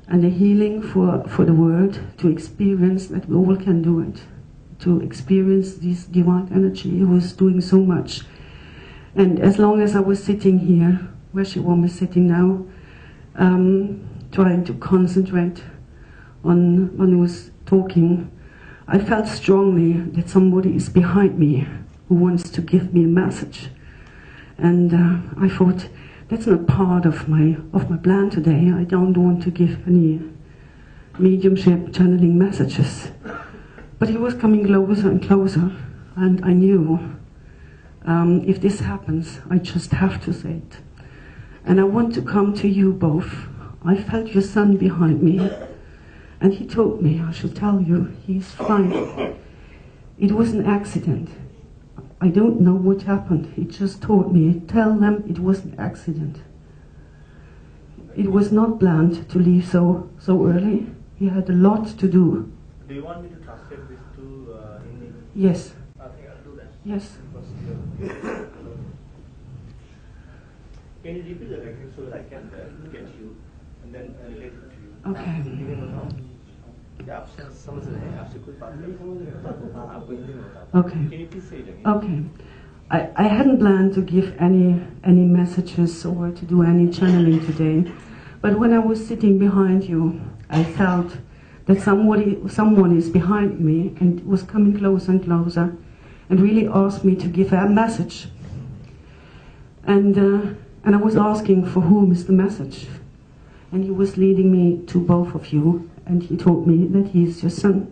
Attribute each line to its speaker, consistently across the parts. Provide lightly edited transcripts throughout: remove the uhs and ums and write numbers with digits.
Speaker 1: and a healing for the world, to experience that we all can do it, to experience this divine energy who is doing so much. And as long as I was sitting here, where she was sitting now, trying to concentrate on when he was talking, I felt strongly that somebody is behind me who wants to give me a message. And I thought, that's not part of my plan today. I don't want to give any mediumship channeling messages. But he was coming closer and closer, and I knew if this happens, I just have to say it. And I want to come to you both. I felt your son behind me, and he told me I should tell you he's fine. It was an accident. I don't know what happened. He just told me, tell them it was an accident. It was not planned to leave so early. He had a lot to do.
Speaker 2: Do you want me to translate this to Hindi?
Speaker 1: Yes.
Speaker 2: I think I'll do that.
Speaker 1: Yes.
Speaker 2: Can you repeat the record so that I can get you and then relate it to you?
Speaker 1: Okay. Okay.
Speaker 2: Can you please say it again?
Speaker 1: Okay. I hadn't planned to give any messages or to do any channeling today, but when I was sitting behind you, I felt that someone is behind me and was coming closer and closer, and really asked me to give a message. And I was asking for whom is the message, and he was leading me to both of you, and he told me that he is your son,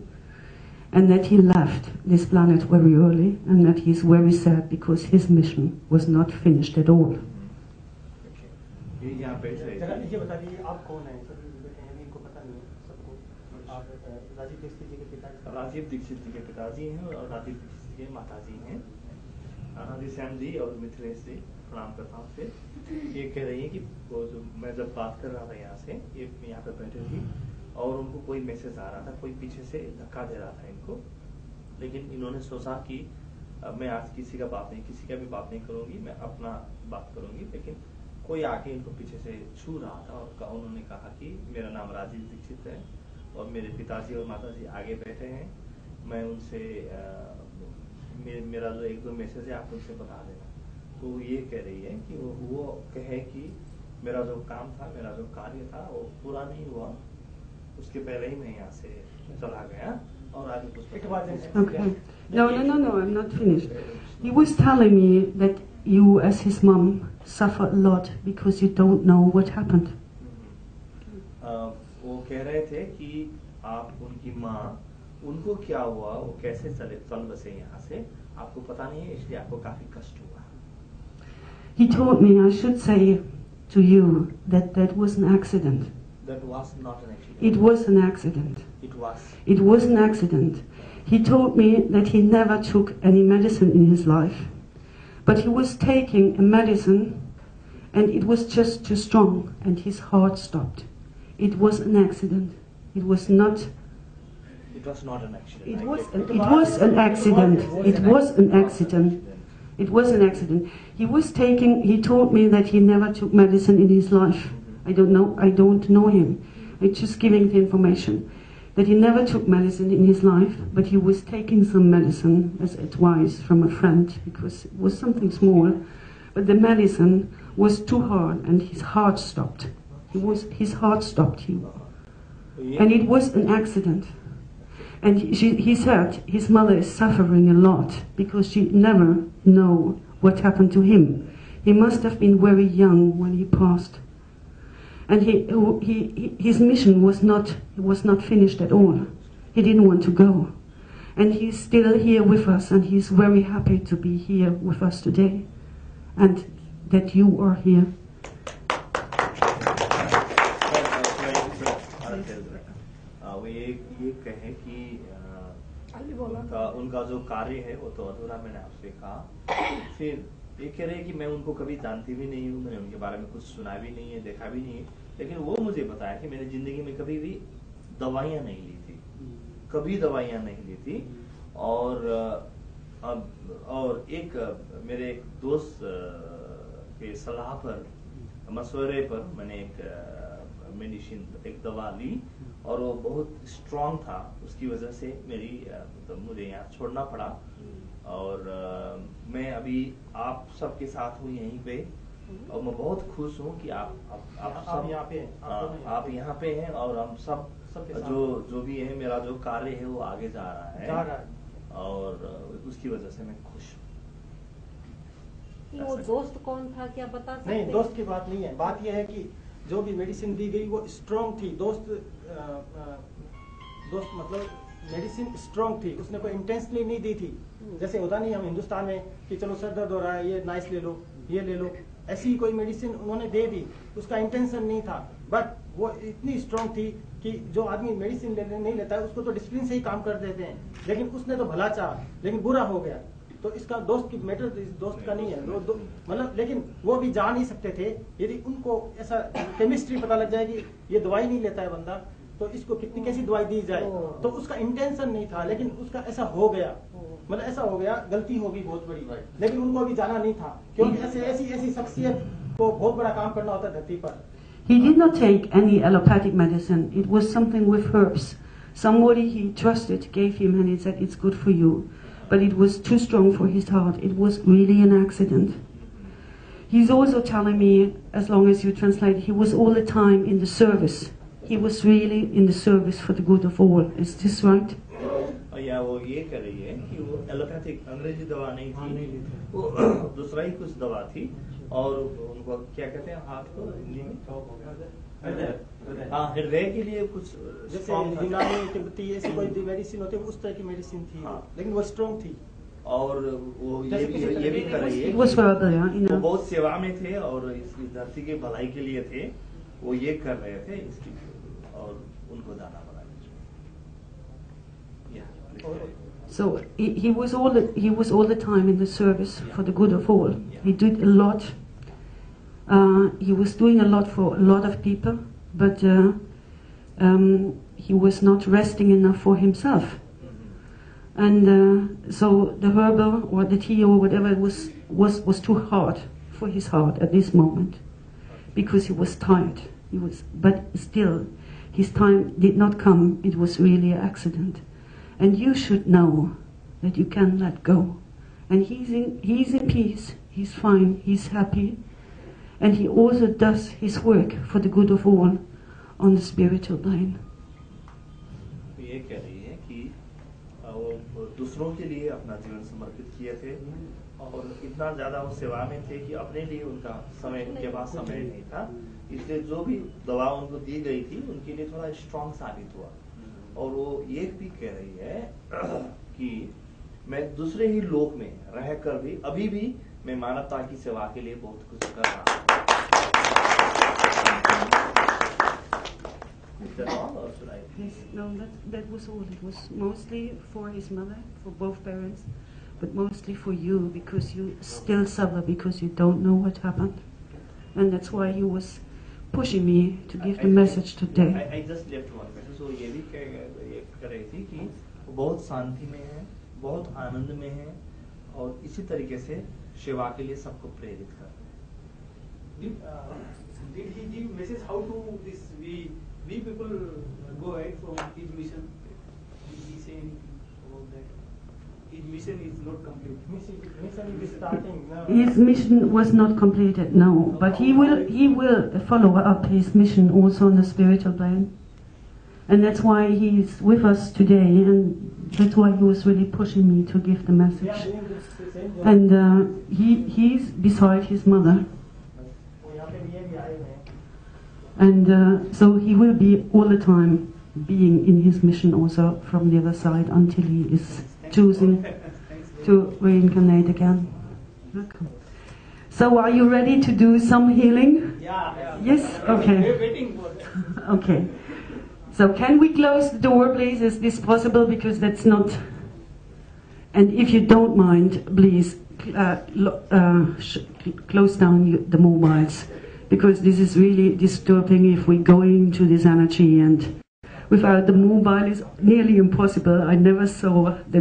Speaker 1: and that he left this planet very early, and that he's very sad because his mission was not finished at all.
Speaker 2: Rajiv Dixit जी के पिताजी हैं और राजीव दीक्षित जी के माताजी हैं। राधी श्याम जी और मिथिलेश जी, प्रणाम करता हूँ। फिर ये कह रही है कि वो जो मैं जब बात कर रहा था यहाँ से, ये यहाँ पे बैठे थी और उनको कोई मैसेज आ रहा था, कोई पीछे से धक्का दे रहा था इनको, लेकिन इन्होंने सोचा कि मैं आज किसी का भी बात नहीं करूंगी, मैं अपना बात करूंगी, लेकिन कोई आके इनको पीछे से छू रहा था और उन्होंने कहा कि मेरा नाम राजीव दीक्षित है और मेरे पिताजी और माताजी आगे बैठे हैं, मैं उनसे मेरा जो एक दो मैसेज है आप उनसे बता देना। तो ये कह रही है कि वो कहे कि मेरा जो काम था, मेरा जो कार्य था वो पूरा नहीं हुआ, उसके पहले ही मैं यहाँ से चला गया और आगे कुछ।
Speaker 1: Okay. No, I'm not finished. He was telling me that you, as his mom, suffer a lot because you don't know what happened.
Speaker 2: वो कह रहे थे कि आप उनकी माँ, उनको क्या हुआ, वो कैसे चल बसे यहाँ से, आपको पता नहीं है, इसलिए आपको काफी कष्ट हुआ।
Speaker 1: He told me I should say to you that that was an accident.
Speaker 2: That was not an accident.
Speaker 1: It was an accident.
Speaker 2: It was.
Speaker 1: It was an accident. He told me that he never took any medicine in his life, but he was taking a medicine and it was just too strong and his heart stopped. It was an accident. It was not.
Speaker 2: It was not an accident.
Speaker 1: It was an accident. It was an accident. It was an accident. He was taking. He told me that he never took medicine in his life. I don't know him. I'm just giving the information that he never took medicine in his life, but he was taking some medicine as advice from a friend because it was something small, but the medicine was too hard and his heart stopped. His heart stopped. And it was an accident. And he said his mother is suffering a lot because she never know what happened to him. He must have been very young when he passed. And his mission was not finished at all. He didn't want to go. And he's still here with us, and he's very happy to be here with us today. And that you are here.
Speaker 2: ये कहे कि उनका जो कार्य है वो तो अधूरा, मैंने आपसे कहा। फिर ये कह रहे हैं कि मैं उनको कभी जानती भी नहीं हूँ, मैंने उनके बारे में कुछ सुना भी नहीं है, देखा भी नहीं है, लेकिन वो मुझे बताया कि मैंने जिंदगी में कभी भी दवाइयाँ नहीं ली थी, कभी दवाइयाँ नहीं ली थी। और एक मेरे एक दोस्त के सलाह पर, मशवरे पर मैंने एक मेडिसिन एक दवा ली और वो बहुत स्ट्रांग था, उसकी वजह से मेरी तो मुझे यहाँ छोड़ना पड़ा। और मैं अभी आप सबके साथ हूँ यहीं पे, और मैं बहुत खुश हूँ कि आप सब
Speaker 3: यहाँ पे हैं,
Speaker 2: आप यहाँ पे हैं, और हम सब जो भी है, मेरा जो कार्य है वो आगे जा रहा है, और उसकी वजह से मैं खुश हूँ।
Speaker 4: वो दोस्त कौन था, क्या बता सकते हैं?
Speaker 3: नहीं, दोस्त की बात नहीं है। बात यह है कि जो भी मेडिसिन दी गई वो स्ट्रांग थी। दोस्त मतलब मेडिसिन स्ट्रांग थी, उसने कोई इंटेंशनली नहीं दी थी। जैसे होता नहीं हम हिंदुस्तान में कि चलो सर दर्द हो रहा है, ये नाइस ले लो, ये ले लो, ऐसी कोई मेडिसिन उन्होंने दे दी, उसका इंटेंशन नहीं था। बट वो इतनी स्ट्रांग थी कि जो आदमी मेडिसिन नहीं लेता है उसको तो डिसिप्लिन से ही काम कर देते हैं, लेकिन उसने तो भला चाहा लेकिन बुरा हो गया। तो इसका दोस्त की मैटर दोस्त का नहीं है, मतलब लेकिन वो भी जा नहीं सकते थे। यदि उनको ऐसा केमिस्ट्री पता लग जाएगी, ये दवाई नहीं लेता है बंदा, तो इसको कितनी कैसी दवाई दी जाए, तो उसका इंटेंशन नहीं था, लेकिन उसका ऐसा हो गया, मतलब ऐसा हो गया, गलती होगी बहुत बड़ी, लेकिन उनको अभी जाना नहीं था, क्योंकि ऐसी शख्सियत को बहुत बड़ा काम करना होता है धरती पर।
Speaker 1: He did not take any allopathic medicine. It was something with herbs. Somebody he trusted gave him and he said, it's good for you. But it was too strong for his heart. It was really an accident. He's also telling me, as long as you translate, he was all the time in the service. He was really in the service for the good of all. Is this right?
Speaker 2: या वो ये कह रही है कि वो allopathic अंग्रेजी दवा नहीं थी, वो दूसरा ही कुछ दवा थी, और उनको क्या कहते हैं हाथ को हिंदी में, हाँ, हृदय के लिए कुछ
Speaker 3: जैसे यूनानी तिब्बती ऐसी कोई मेडिसिन होती है, उस तरह की मेडिसिन थी, लेकिन वो स्ट्रांग थी।
Speaker 2: और वो ये भी कर रही है
Speaker 1: वो
Speaker 2: बहुत सेवा में थे और इस धरती के भलाई के लिए थे, वो ये कर रहे थे इसकी, और उनको जाना पड़ा।
Speaker 1: So he was all the time in the service for the good of all. He did a lot. He was doing a lot for a lot of people, but he was not resting enough for himself. And so the herbal or the tea or whatever was too hard for his heart at this moment, because he was tired. But still, his time did not come. It was really an accident. And you should know that you can let go. And he's in peace, he's fine, he's happy. And he also does his work for the good of all on the spiritual plane.
Speaker 2: ये कह रही है कि वो दूसरों के लिए अपना जीवन समर्पित किए थे, और इतना ज्यादा वो सेवा में थे कि अपने लिए उनका समय, उनके पास समय नहीं था, इसलिए जो भी दवा उनको दी गई थी उनके लिए थोड़ा स्ट्रांग साबित हुआ। और वो ये भी कह रही है कि मैं दूसरे ही लोक में रहकर भी अभी भी मैं मानवता की सेवा के लिए बहुत कुछ कर रहा हूँ।
Speaker 1: Yes, no, that was all. It was mostly for his mother, for both parents, but mostly for you, because you still suffer because you don't know what happened. And that's why he was pushing me to give the message today.
Speaker 2: I just left one message. So ये भी कह रही थी कि वो बहुत शांति में है, बहुत आनंद में है, और इसी तरीके से सेवा के लिए सबको प्रेरित कर रहे हैं।
Speaker 5: Did he give message how to this we people go ahead from his mission? Did he say anything about that? His mission is not complete.
Speaker 3: Mission is starting now.
Speaker 1: His mission was not completed, no, but he will follow up his mission also on the spiritual plane. And that's why he's with us today, and that's why he was really pushing me to give the message. And he's beside his mother. And so he will be all the time being in his mission also from the other side until he is choosing to reincarnate again. Welcome. So are you ready to do some healing?
Speaker 5: Yeah.
Speaker 1: Yes? Okay.
Speaker 5: We're waiting for that.
Speaker 1: Okay. So can we close the door, please? Is this possible? Because that's not... And if you don't mind, please close down the mobiles, because this is really disturbing if we go into this energy, and without the mobile it's nearly impossible. I never saw that